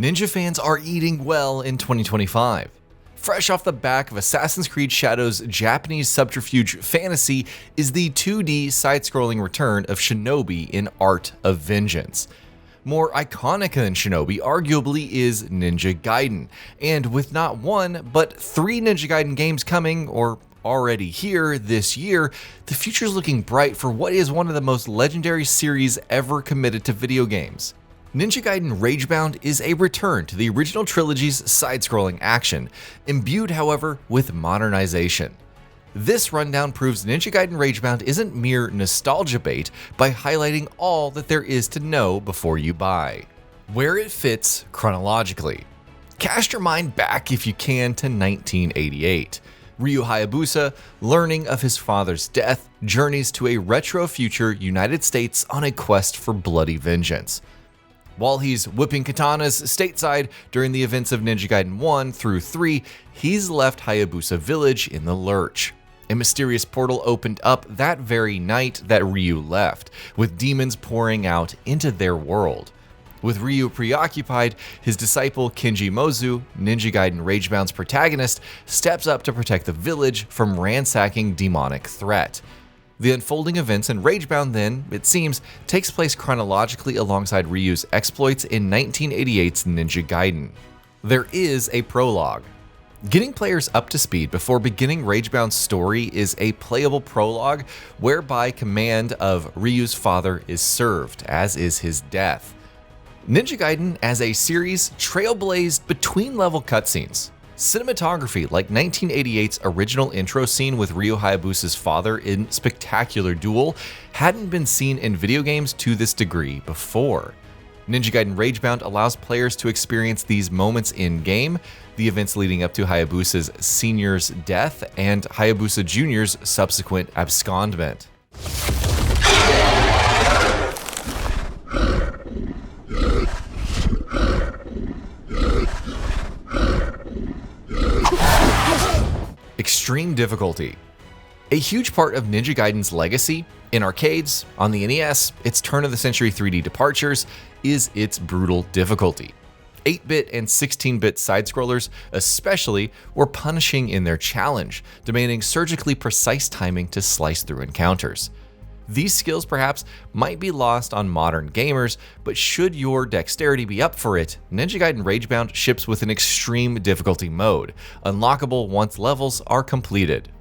Ninja fans are eating well in 2025. Fresh off the back of Assassin's Creed Shadow's Japanese subterfuge fantasy is the 2D side-scrolling return of Shinobi in Art of Vengeance. More iconic than Shinobi arguably is Ninja Gaiden, and with not one, but 3 Ninja Gaiden games coming, or already here this year, the future's looking bright for what is one of the most legendary series ever committed to video games. Ninja Gaiden Ragebound is a return to the original trilogy's side-scrolling action, imbued, however, with modernization. This rundown proves Ninja Gaiden Ragebound isn't mere nostalgia bait by highlighting all that there is to know before you buy. Where it fits chronologically. Cast your mind back if you can to 1988. Ryu Hayabusa, learning of his father's death, journeys to a retro future United States on a quest for bloody vengeance. While he's whipping katanas stateside during the events of Ninja Gaiden 1 through 3, he's left Hayabusa Village in the lurch. A mysterious portal opened up that very night that Ryu left, with demons pouring out into their world. With Ryu preoccupied, his disciple Kenji Mozu, Ninja Gaiden Ragebound's protagonist, steps up to protect the village from ransacking demonic threat. The unfolding events in Ragebound then, it seems, takes place chronologically alongside Ryu's exploits in 1988's Ninja Gaiden. There is a prologue. Getting players up to speed before beginning Ragebound's story is a playable prologue whereby command of Ryu's father is served, as is his death. Ninja Gaiden as a series trailblazed between level cutscenes. Cinematography like 1988's original intro scene with Ryu Hayabusa's father in Spectacular Duel hadn't been seen in video games to this degree before. Ninja Gaiden Ragebound allows players to experience these moments in-game, the events leading up to Hayabusa's senior's death and Hayabusa Jr.'s subsequent abscondment. Extreme difficulty. A huge part of Ninja Gaiden's legacy, in arcades, on the NES, its turn-of-the-century 3D departures, is its brutal difficulty. 8-bit and 16-bit side-scrollers, especially, were punishing in their challenge, demanding surgically precise timing to slice through encounters. These skills perhaps might be lost on modern gamers, but should your dexterity be up for it, Ninja Gaiden Ragebound ships with an extreme difficulty mode, unlockable once levels are completed.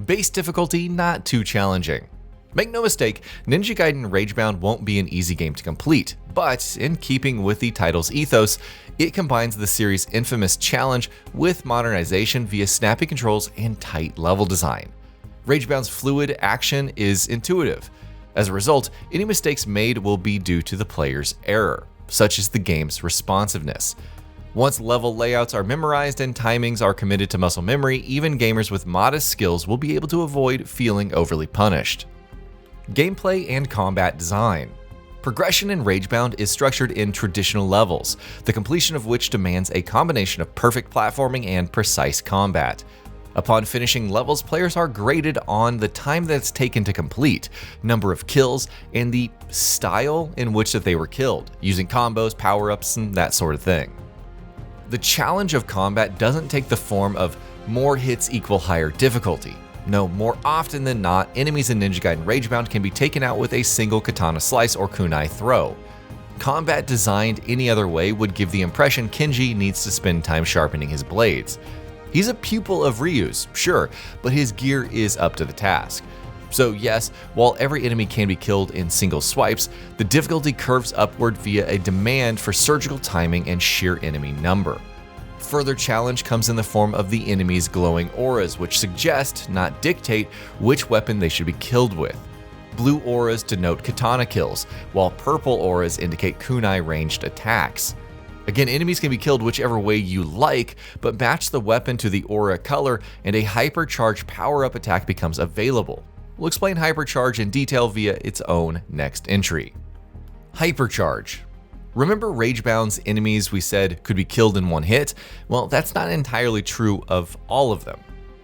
Base difficulty not too challenging. Make no mistake, Ninja Gaiden Ragebound won't be an easy game to complete, but in keeping with the title's ethos, it combines the series' infamous challenge with modernization via snappy controls and tight level design. Ragebound's fluid action is intuitive. As a result, any mistakes made will be due to the player's error, such as the game's responsiveness. Once level layouts are memorized and timings are committed to muscle memory, even gamers with modest skills will be able to avoid feeling overly punished. Gameplay and combat design. Progression in Ragebound is structured in traditional levels, the completion of which demands a combination of perfect platforming and precise combat. Upon finishing levels, players are graded on the time that's taken to complete, number of kills, and the style in which that they were killed, using combos, power-ups, and that sort of thing. The challenge of combat doesn't take the form of more hits equal higher difficulty. No, more often than not, enemies in Ninja Gaiden Ragebound can be taken out with a single katana slice or kunai throw. Combat designed any other way would give the impression Kenji needs to spend time sharpening his blades. He's a pupil of Ryu's, sure, but his gear is up to the task. So yes, while every enemy can be killed in single swipes, the difficulty curves upward via a demand for surgical timing and sheer enemy number. Further challenge comes in the form of the enemy's glowing auras, which suggest, not dictate, which weapon they should be killed with. Blue auras denote katana kills, while purple auras indicate kunai ranged attacks. Again, enemies can be killed whichever way you like, but match the weapon to the aura color and a Hypercharge power-up attack becomes available. We'll explain Hypercharge in detail via its own next entry. Hypercharge. Remember Ragebound's enemies we said could be killed in one hit? Well, that's not entirely true of all of them.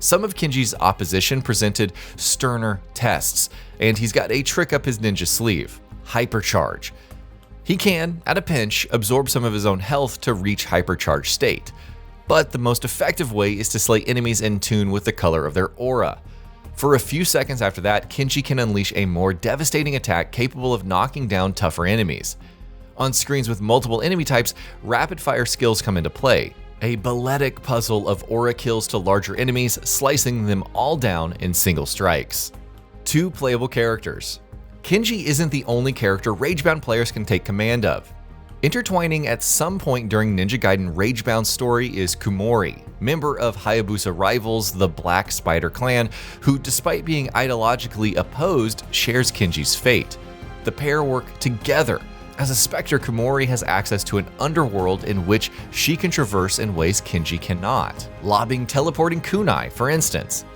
Some of Kenji's opposition presented sterner tests, and he's got a trick up his ninja sleeve, Hypercharge. He can, at a pinch, absorb some of his own health to reach Hypercharge state, but the most effective way is to slay enemies in tune with the color of their aura. For a few seconds after that, Kenji can unleash a more devastating attack capable of knocking down tougher enemies. On screens with multiple enemy types, rapid-fire skills come into play, a balletic puzzle of aura kills to larger enemies, slicing them all down in single strikes. 2 playable characters. Kenji isn't the only character Ragebound players can take command of. Intertwining at some point during Ninja Gaiden Ragebound's story is Kumori, member of Hayabusa rivals the Black Spider clan, who, despite being ideologically opposed, shares Kenji's fate. The pair work together. As a specter, Kumori has access to an underworld in which she can traverse in ways Kenji cannot, lobbing teleporting kunai, for instance.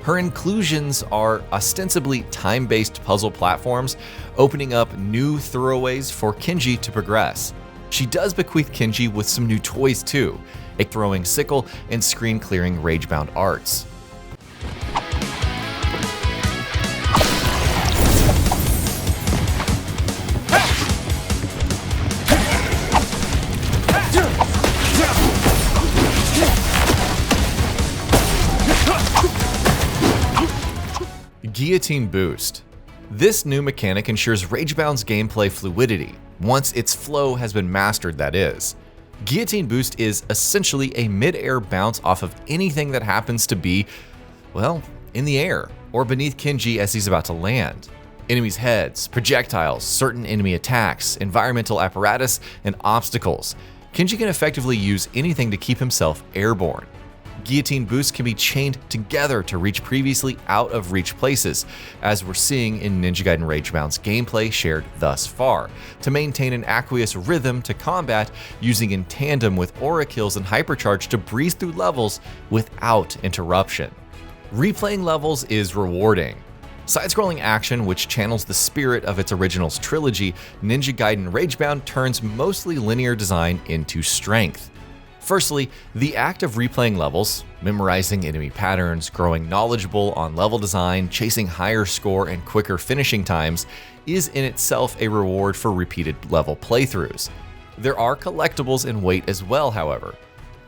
Her inclusions are ostensibly time-based puzzle platforms, opening up new throwaways for Kenji to progress. She does bequeath Kenji with some new toys too, a throwing sickle and screen-clearing Ragebound arts. Guillotine Boost. This new mechanic ensures Ragebound's gameplay fluidity, once its flow has been mastered, that is. Guillotine Boost is essentially a mid-air bounce off of anything that happens to be, well, in the air, or beneath Kenji as he's about to land. Enemies' heads, projectiles, certain enemy attacks, environmental apparatus, and obstacles. Kenji can effectively use anything to keep himself airborne. Guillotine Boost can be chained together to reach previously out-of-reach places, as we're seeing in Ninja Gaiden Ragebound's gameplay shared thus far, to maintain an aqueous rhythm to combat, using in tandem with aura kills and Hypercharge to breeze through levels without interruption. Replaying levels is rewarding. Side-scrolling action, which channels the spirit of its original's trilogy, Ninja Gaiden Ragebound turns mostly linear design into strength. Firstly, the act of replaying levels, memorizing enemy patterns, growing knowledgeable on level design, chasing higher score and quicker finishing times, is in itself a reward for repeated level playthroughs. There are collectibles in wait as well, however.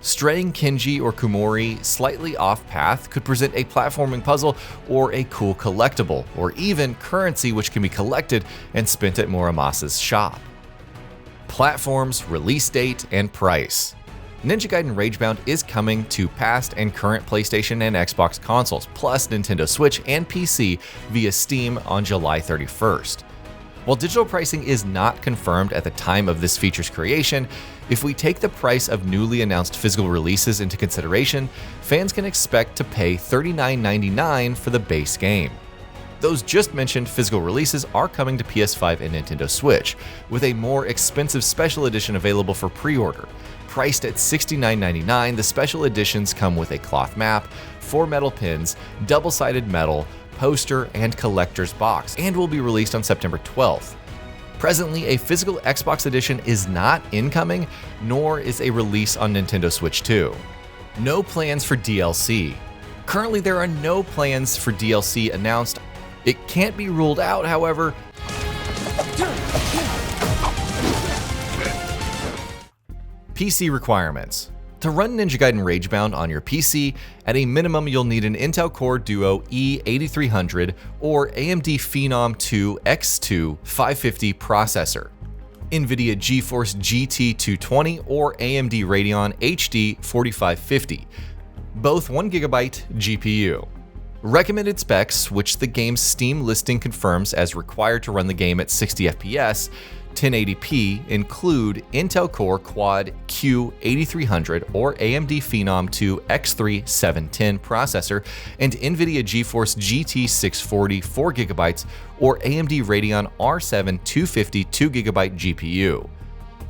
Straying Kenji or Kumori slightly off path could present a platforming puzzle or a cool collectible, or even currency which can be collected and spent at Muramasa's shop. Platforms, release date, and price. Ninja Gaiden Ragebound is coming to past and current PlayStation and Xbox consoles, plus Nintendo Switch and PC via Steam on July 31st. While digital pricing is not confirmed at the time of this feature's creation, if we take the price of newly announced physical releases into consideration, fans can expect to pay $39.99 for the base game. Those just mentioned physical releases are coming to PS5 and Nintendo Switch, with a more expensive special edition available for pre-order. Priced at $69.99, the special editions come with a cloth map, 4 metal pins, double-sided metal, poster, and collector's box, and will be released on September 12th. Presently, a physical Xbox edition is not incoming, nor is a release on Nintendo Switch 2. No plans for DLC. Currently, there are no plans for DLC announced. It can't be ruled out, however. PC requirements. To run Ninja Gaiden Ragebound on your PC, at a minimum you'll need an Intel Core Duo E8300 or AMD Phenom 2 X2 550 processor, NVIDIA GeForce GT 220 or AMD Radeon HD 4550, both 1GB GPU. Recommended specs, which the game's Steam listing confirms as required to run the game at 60 FPS, 1080p, include Intel Core Quad Q8300 or AMD Phenom 2 X3 710 processor and NVIDIA GeForce GT 640 4GB or AMD Radeon R7 250 2GB GPU.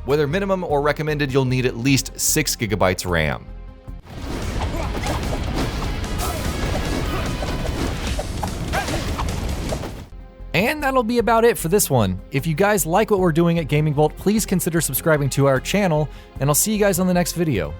Whether minimum or recommended, you'll need at least 6GB RAM. And that'll be about it for this one. If you guys like what we're doing at GamingBolt, please consider subscribing to our channel, and I'll see you guys on the next video.